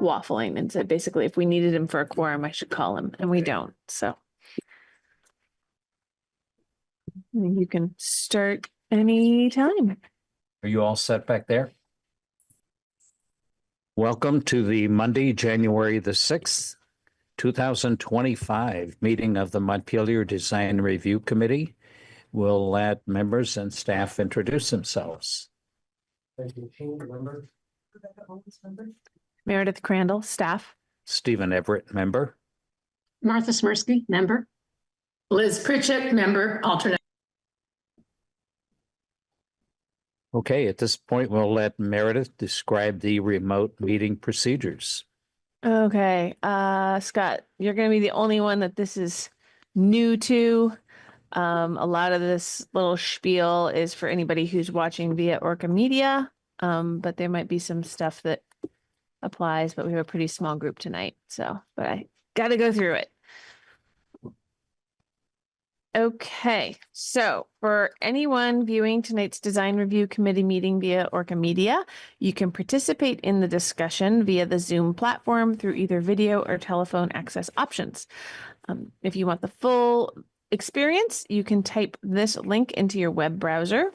waffling and said basically if we needed him for a quorum, I should call him, and we don't. So you can start any time. Are you all set back there? Welcome to the Monday, January the 6th, 2025 meeting of the Montpelier Design Review Committee. We'll let members and staff introduce themselves. Meredith Crandall, staff. Stephen Everett, member. Martha Smirsky, member. Liz Pritchett, member, alternate. Okay, at this point, we'll let Meredith describe the remote meeting procedures. Okay, Scott, you're going to be the only one that this is new to. A lot of this little spiel is for anybody who's watching via Orca Media, but there might be some stuff that applies, but we have a pretty small group tonight, so, but I got to go through it. Okay, so for anyone viewing tonight's design review committee meeting via Orca Media, you can participate in the discussion via the Zoom platform through either video or telephone access options. If you want the full experience, you can type this link into your web browser,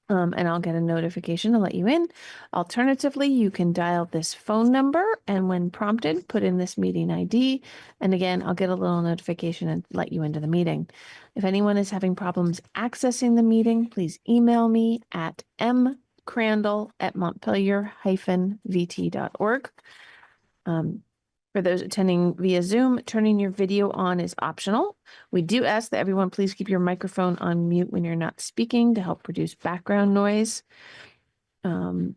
and I'll get a notification to let you in. Alternatively, you can dial this phone number, and when prompted, put in this meeting ID. And again, I'll get a little notification and let you into the meeting. If anyone is having problems accessing the meeting, please email me at mcrandall@montpelier-vt.org. For those attending via Zoom, turning your video on is optional. We do ask that everyone please keep your microphone on mute when you're not speaking to help reduce background noise. And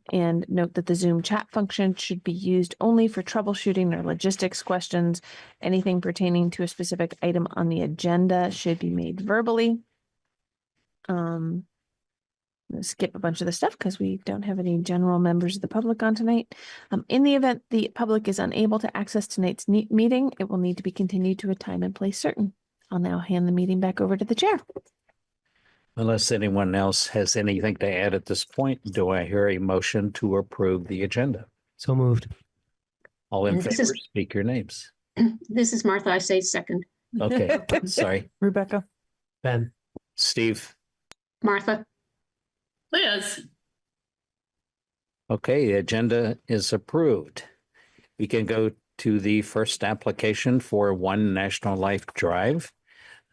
note that the Zoom chat function should be used only for troubleshooting or logistics questions. Anything pertaining to a specific item on the agenda should be made verbally. I'm going to skip a bunch of the stuff because we don't have any general members of the public on tonight. In the event the public is unable to access tonight's meeting, it will need to be continued to a time and place certain. I'll now hand the meeting back over to the chair. Unless anyone else has anything to add at this point, do I hear a motion to approve the agenda? So moved. All in favor, speak your names. This is Martha. I say second. Okay, sorry. Rebecca. Ben. Steve. Martha. Liz. Okay, the agenda is approved. We can go to the first application for One National Life Drive.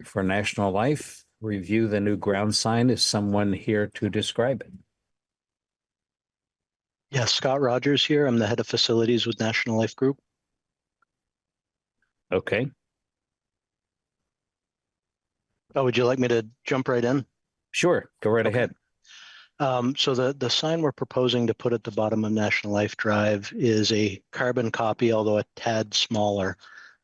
For National Life, review the new ground sign. Is someone here to describe it? Yes, Scott Rogers here. I'm the head of facilities with National Life Group. Okay. Oh, would you like me to jump right in? Sure, go right ahead. So the sign we're proposing to put at the bottom of National Life Drive is a carbon copy, although a tad smaller,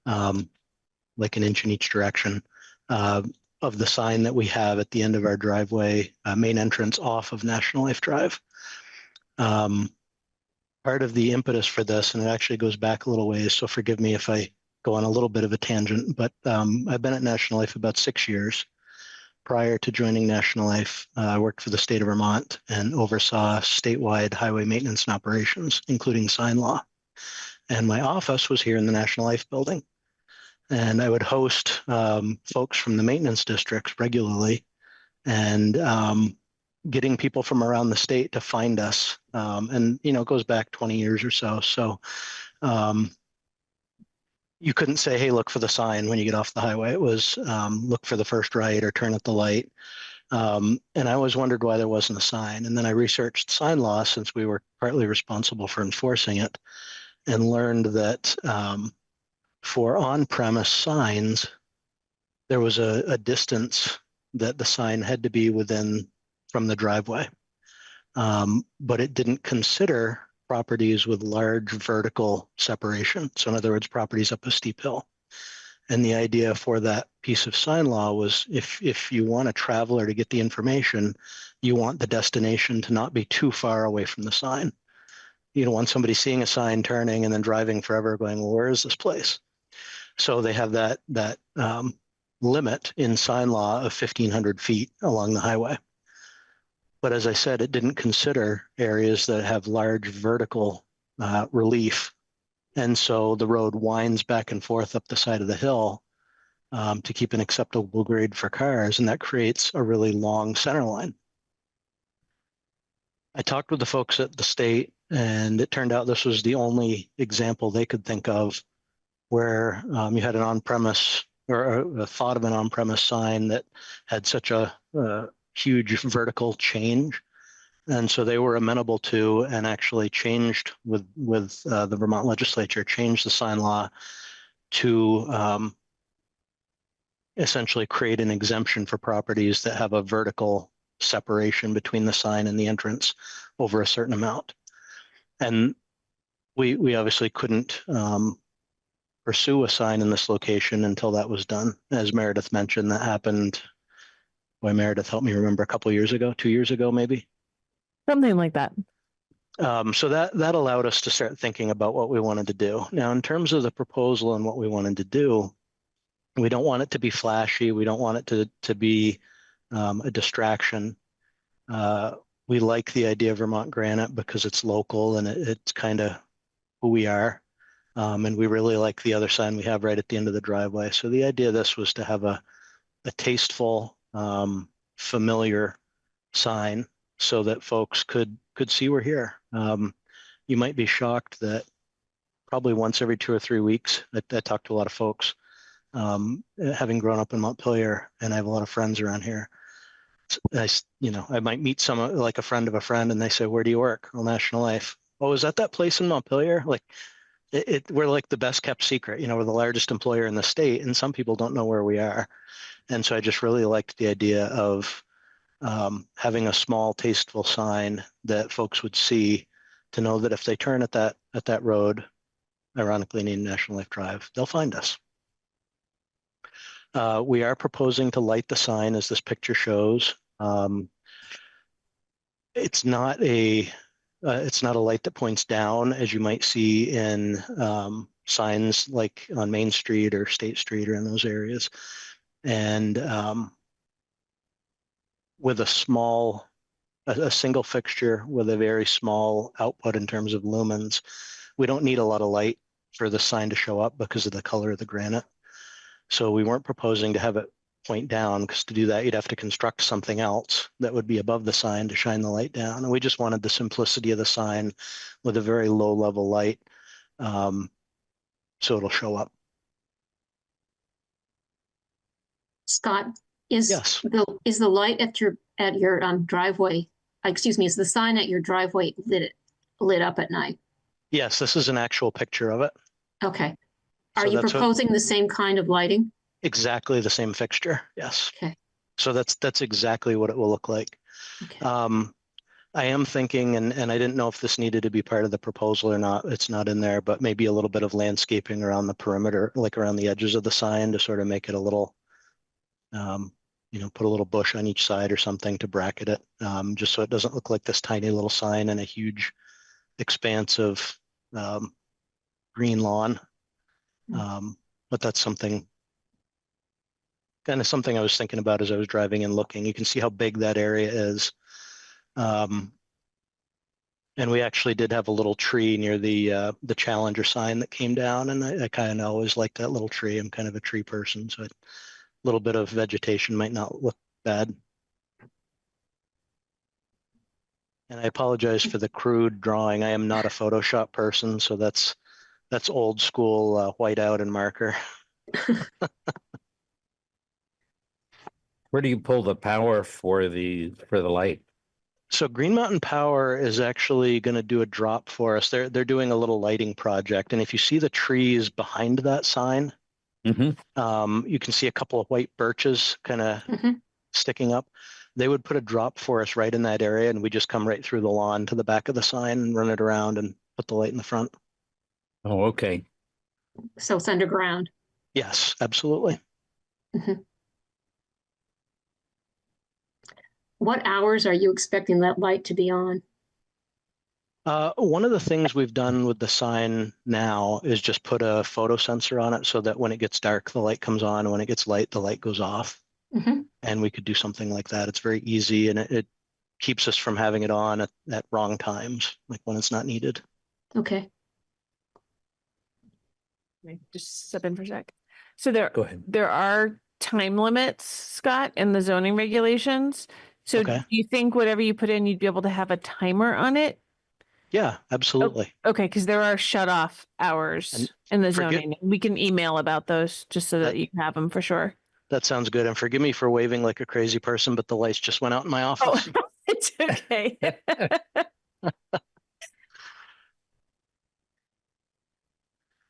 like an inch in each direction, of the sign that we have at the end of our driveway, main entrance off of National Life Drive. Part of the impetus for this, and it actually goes back a little ways, so forgive me if I go on a little bit of a tangent, but I've been at National Life about 6 years. Prior to joining National Life, I worked for the state of Vermont and oversaw statewide highway maintenance and operations, including sign law. And my office was here in the National Life building. And I would host folks from the maintenance districts regularly, and getting people from around the state to find us. And, you know, it goes back 20 years or so. So you couldn't say, hey, look for the sign when you get off the highway. It was look for the first right or turn at the light. And I always wondered why there wasn't a sign. And then I researched sign law, since we were partly responsible for enforcing it, and learned that for on-premise signs, there was a distance that the sign had to be within from the driveway. But it didn't consider properties with large vertical separation. So in other words, properties up a steep hill. And the idea for that piece of sign law was if you want a traveler to get the information, you want the destination to not be too far away from the sign. You don't want somebody seeing a sign, turning, and then driving forever going, well, where is this place? So they have that limit in sign law of 1,500 feet along the highway. But as I said, it didn't consider areas that have large vertical relief And so the road winds back and forth up the side of the hill to keep an acceptable grade for cars, and that creates a really long center line. I talked with the folks at the state, and it turned out this was the only example they could think of where you had an on-premise or a thought of an on-premise sign that had such a huge vertical change. And so they were amenable to and actually changed with the Vermont legislature, changed the sign law to essentially create an exemption for properties that have a vertical separation between the sign and the entrance over a certain amount. And we obviously couldn't pursue a sign in this location until that was done. As Meredith mentioned, that happened. Boy, Meredith, help me remember, a couple of years ago, 2 years ago, maybe. Something like that. So that allowed us to start thinking about what we wanted to do. Now, in terms of the proposal and what we wanted to do, we don't want it to be flashy. We don't want it to be a distraction. We like the idea of Vermont Granite because it's local and it's kind of who we are. And we really like the other sign we have right at the end of the driveway. So the idea of this was to have a tasteful, familiar sign so that folks could see we're here. You might be shocked that probably once every 2 or 3 weeks, I talk to a lot of folks, having grown up in Montpelier, and I have a lot of friends around here. I might meet someone like a friend of a friend, and they say, "Where do you work?" "Oh, National Life." "Oh, is that place in Montpelier?" Like, we're like the best kept secret. We're the largest employer in the state, and some people don't know where we are. And so I just really liked the idea of having a small, tasteful sign that folks would see to know that if they turn at that road, ironically named National Life Drive, they'll find us. We are proposing to light the sign as this picture shows. It's not a light that points down, as you might see in signs like on Main Street or State Street or in those areas. And with a single fixture with a very small output in terms of lumens, we don't need a lot of light for the sign to show up because of the color of the granite. So we weren't proposing to have it point down, because to do that, you'd have to construct something else that would be above the sign to shine the light down. And we just wanted the simplicity of the sign with a very low level light, so it'll show up. Scott, is Yes. the light at your driveway, is the sign at your driveway lit up at night? Yes, this is an actual picture of it. Okay. Are So you that's proposing the same kind of lighting? exactly the same fixture. Yes. Okay. So that's exactly what it will look like. Okay. I am thinking, and I didn't know if this needed to be part of the proposal or not. It's not in there, but maybe a little bit of landscaping around the perimeter, like around the edges of the sign, to sort of make it a little, put a little bush on each side or something to bracket it, just so it doesn't look like this tiny little sign in a huge expanse of green lawn. But that's something I was thinking about as I was driving and looking. You can see how big that area is. And we actually did have a little tree near the Challenger sign that came down, and I kind of always liked that little tree. I'm kind of a tree person, so a little bit of vegetation might not look bad. And I apologize for the crude drawing. I am not a Photoshop person, so that's old school whiteout and marker. Where do you pull the power for the light? So Green Mountain Power is actually going to do a drop for us. They're doing a little lighting project, and if you see the trees behind that sign, Mm-hmm. you can see a couple of white birches kind of sticking up. They would put a drop for us right in that area, and we just come right through the lawn to the back of the sign and run it around and put the light in the front. Oh, okay. So it's underground. Yes, absolutely. What hours are you expecting that light to be on? One of the things we've done with the sign now is just put a photo sensor on it so that when it gets dark, the light comes on, and when it gets light, the light goes off. And we could do something like that. It's very easy, and it keeps us from having it on at wrong times, like when it's not needed. Okay. Let me just step in for a sec. So there, Go ahead. there are time limits, Scott, in the zoning regulations. So do Okay. you think whatever you put in, you'd be able to have a timer on it? Yeah, absolutely. Okay, because there are shut off hours And in the forget- zoning. We can email about those just so that That- you can have them for sure. That sounds good. And forgive me for waving like a crazy person, but the lights just went out in my Oh, office. it's okay.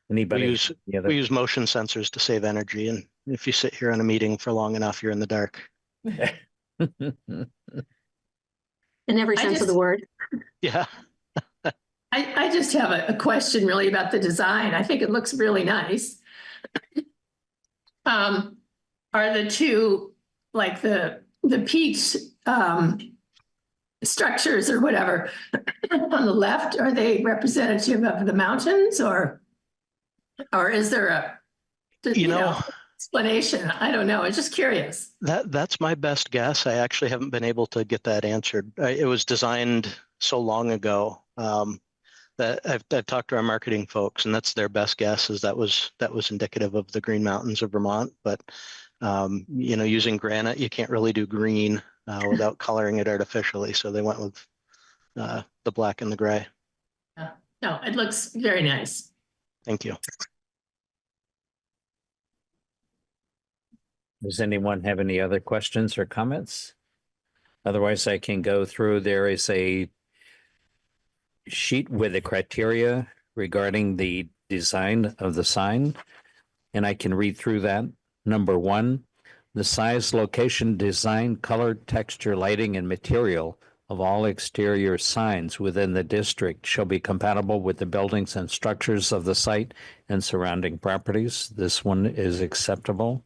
Anybody? use- any other- We use motion sensors to save energy. And if you sit here on a meeting for long enough, you're in the dark. In every I sense of the just- word. Yeah. I just have a question really about the design. I think it looks really nice. Are the two, like the peach structures or whatever on the left, are they representative of the mountains or is there a, You know, explanation? I don't know. I'm just curious. that's my best guess. I actually haven't been able to get that answered. It was designed so long ago that I've talked to our marketing folks, and that's their best guess is that was indicative of the Green Mountains of Vermont. But you know, using granite, you can't really do green without coloring it artificially. So they went with the black and the gray. No, it looks very nice. Thank you. Does anyone have any other questions or comments? Otherwise, I can go through. There is a sheet with the criteria regarding the design of the sign, and I can read through that. Number 1, the size, location, design, color, texture, lighting, and material of all exterior signs within the district shall be compatible with the buildings and structures of the site and surrounding properties. This one is acceptable.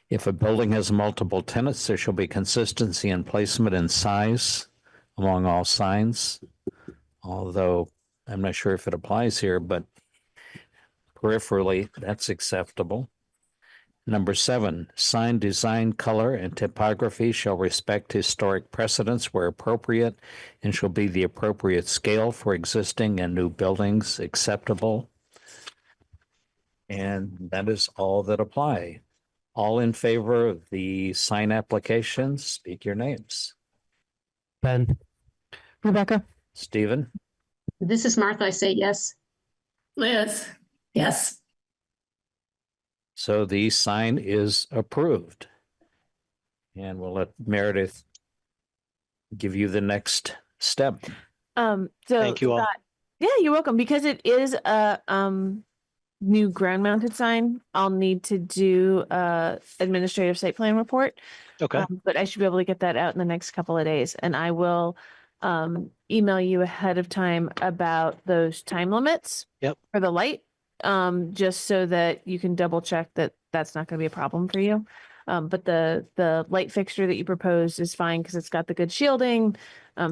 If a building has multiple tenants, there shall be consistency in placement and size among all signs. Although I'm not sure if it applies here, but peripherally, that's acceptable. Number 7, sign design, color, and typography shall respect historic precedents where appropriate and shall be the appropriate scale for existing and new buildings acceptable. And that is all that apply. All in favor of the sign applications, speak your names. Ben, Rebecca? Stephen, This is Martha. I say yes. Liz? Yes. so the sign is approved. And we'll let Meredith give you the next step. So Thank you all. Scott- yeah, you're welcome. Because it is a new ground mounted sign, I'll need to do a administrative site plan report. Okay. But I should be able to get that out in the next couple of days, and I will email you ahead of time about those time limits. Yep. For the light, just so that you can double check that that's not going to be a problem for you. But the light fixture that you proposed is fine because it's got the good shielding,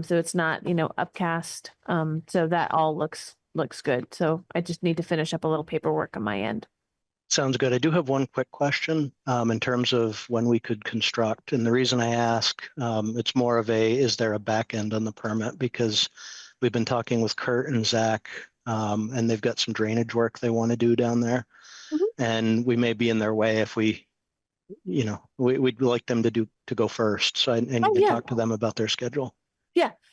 so it's not, upcast. So that all looks good. So I just need to finish up a little paperwork on my end. Sounds good. I do have one quick question in terms of when we could construct. And the reason I ask, it's more of is there a back end on the permit? Because we've been talking with Kurt and Zach, and they've got some drainage work they want to do down there. Mhm. And we may be in their way if we'd like them to go first. So I need to yeah. talk to them about their schedule.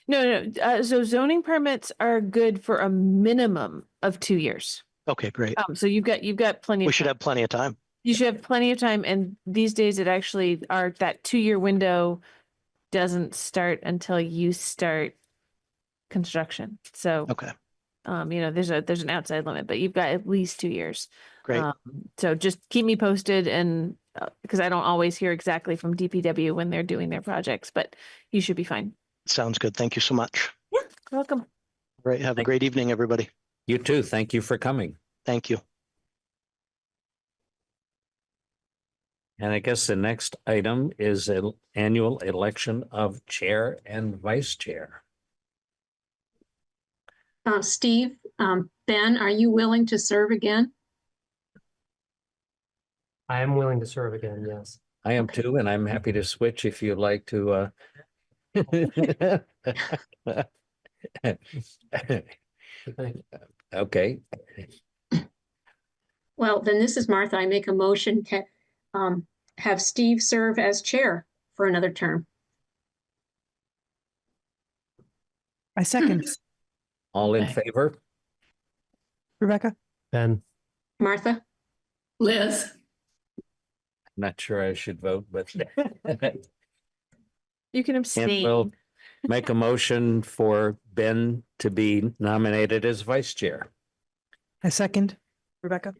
No. So zoning permits are good for a minimum of 2 years. Okay, great. So you've got plenty We of should time. have plenty of time. You should have plenty of time. And these days it actually that 2-year window doesn't start until you start construction. So, Okay, there's an outside limit, but you've got at least 2 years. great. So just keep me posted, and because I don't always hear exactly from DPW when they're doing their projects, but you should be fine. Sounds good. Thank you so much. Yeah, you're welcome. All right. Have a Thank- great evening, everybody. You too. Thank you for coming. Thank you. And I guess the next item is an annual election of chair and vice chair. Steve, Ben, are you willing to serve again? I am willing to serve again, yes. I am too, and I'm happy to switch if you'd like to. Thank you. Okay. Well, then this is Martha. I make a motion to have Steve serve as chair for another term. I second. All in Okay. favor? Rebecca? Ben, Martha? Liz, Not sure I should vote, but You can and we'll abstain. make a motion for Ben to be nominated as vice chair. I second. Rebecca?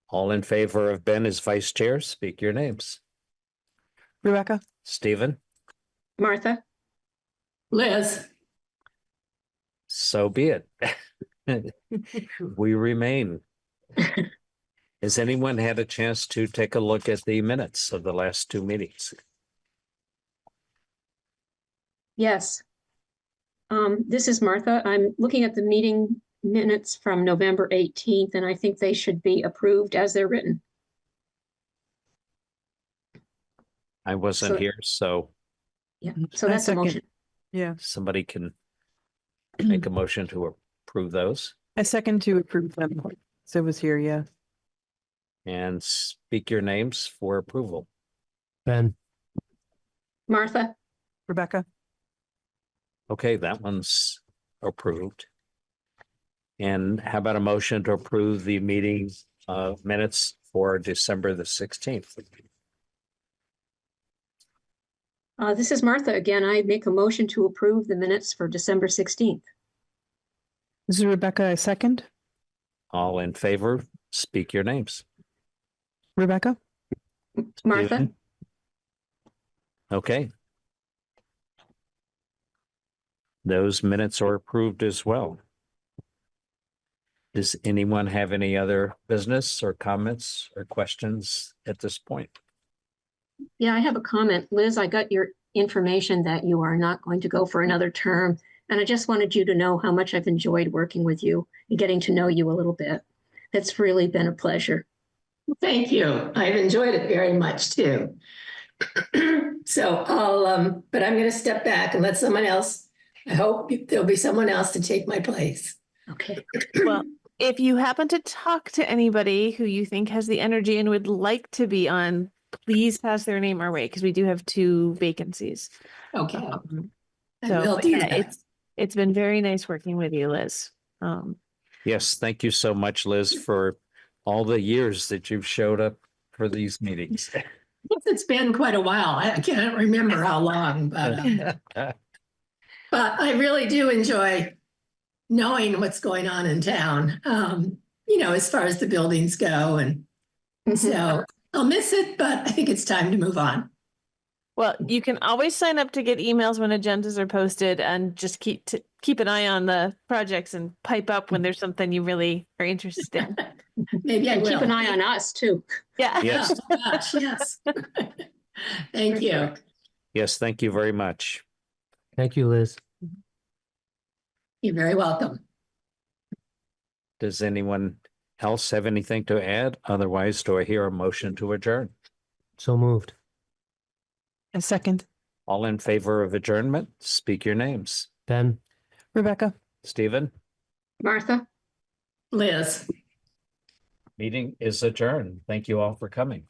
All in favor of Ben as vice chair, speak your names. Rebecca? Stephen, Martha? Liz, so be it. We remain. Has anyone had a chance to take a look at the minutes of the last two meetings? Yes. This is Martha. I'm looking at the meeting minutes from November 18th, and I think they should be approved as they're written. I wasn't So- here, so Yeah, so I that's a second. motion. Yeah. somebody can make a motion to approve those I second to approve them. So it was here, yeah. and speak your names for approval. Ben, Martha? Rebecca? Okay, that one's approved. And how about a motion to approve the meeting minutes for December the 16th? This is Martha again. I make a motion to approve the minutes for December 16th. This is Rebecca. I second. All in favor, speak your names. Rebecca? Martha? Stephen? Okay. Those minutes are approved as well. Does anyone have any other business or comments or questions at this point? Yeah, I have a comment. Liz, I got your information that you are not going to go for another term. And I just wanted you to know how much I've enjoyed working with you and getting to know you a little bit. It's really been a pleasure. thank you. I've enjoyed it very much too. So but I'm going to step back and let someone else, I hope there'll be someone else to take my place. Okay. Well, if you happen to talk to anybody who you think has the energy and would like to be on, please pass their name our way because we do have 2 vacancies. Okay, I So will do yeah, that. it's been very nice working with you, Liz. Yes, thank you so much, Liz, for all the years that you've showed up for these meetings. It's been quite a while. I can't remember how long, but I really do enjoy knowing what's going on in town, as far as the buildings go. And so I'll miss it, but I think it's time to move on. Well, you can always sign up to get emails when agendas are posted and just keep an eye on the projects and pipe up when there's something you really are interested in. Maybe I And will. keep an eye on us too. Yeah. Yes. Oh, gosh, yes. Thank you. Yes, thank you very much. thank you, Liz. You're very welcome. Does anyone else have anything to add? Otherwise, do I hear a motion to adjourn? So moved. I second. All in favor of adjournment, speak your names. Ben, Rebecca? Stephen, Martha? Liz. meeting is adjourned. Thank you all for coming.